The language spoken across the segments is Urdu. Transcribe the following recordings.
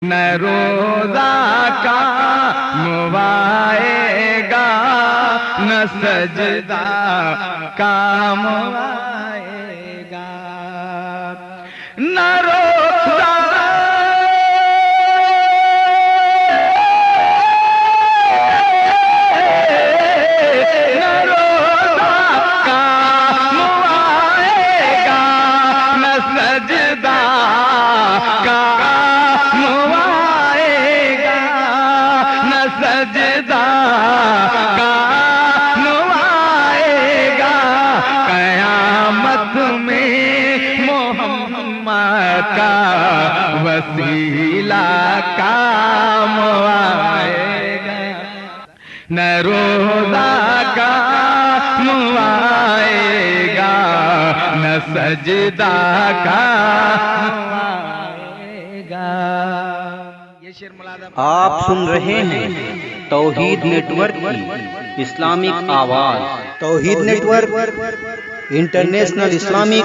نہ روزہ کام آئے گا نہ سجدہ کام آئے گا نہ روزہ سجدہ کام آئے گا قیامت میں محمد کا وسیلہ کام آئے گا نہ روزہ کام آئے گا نہ سجدہ کام آئے گا۔ آپ سن رہے ہیں توحید نیٹ ورک کی اسلامک آواز۔ Tauheed network international Islamic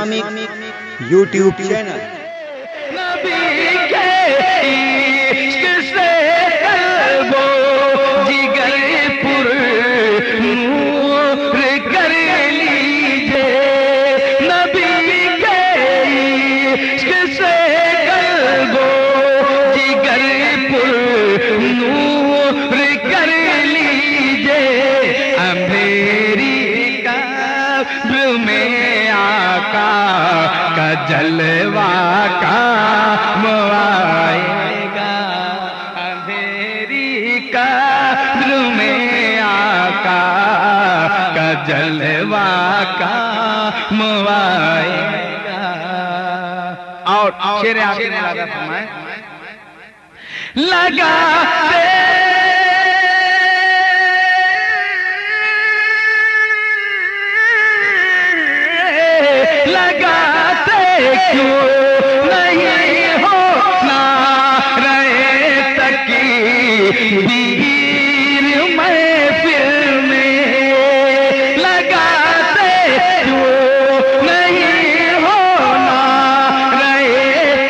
YouTube channel. نبی کے عشق سے قلب و جگر پر نور کر لیجئے، نبی کے عشق سے قلب و جگر پر نور کر لیجئے، اندھیری قبر میں آقا کا جلوہ کام آئے گا، اندھیری قبر میں آقا کا جلوہ کام آئے گا۔ اور شعر آخر میں لگا فرمائے لگاتے کیوں نہیں ہو نعرہ تکبیر محفل میں، لگاتے کیوں نہیں ہو نعرہ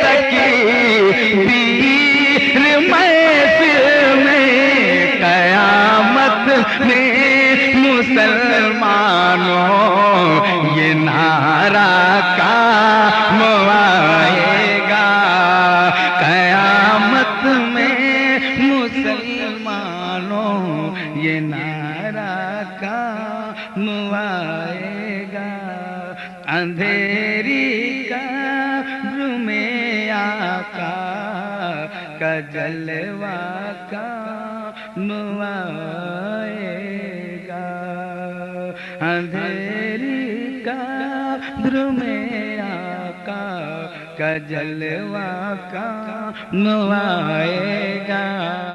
تکبیر محفل میں، قیامت میں مسلمانوں یہ نعرہ کام آئے گا، قیامت میں مسلمانوں یہ نعرہ کام آئے گا، اندھیری قبر میں آقا کا جلوہ کام آئے گا، اندھیری قبر میں آقا کا جلوہ کام آئے گا۔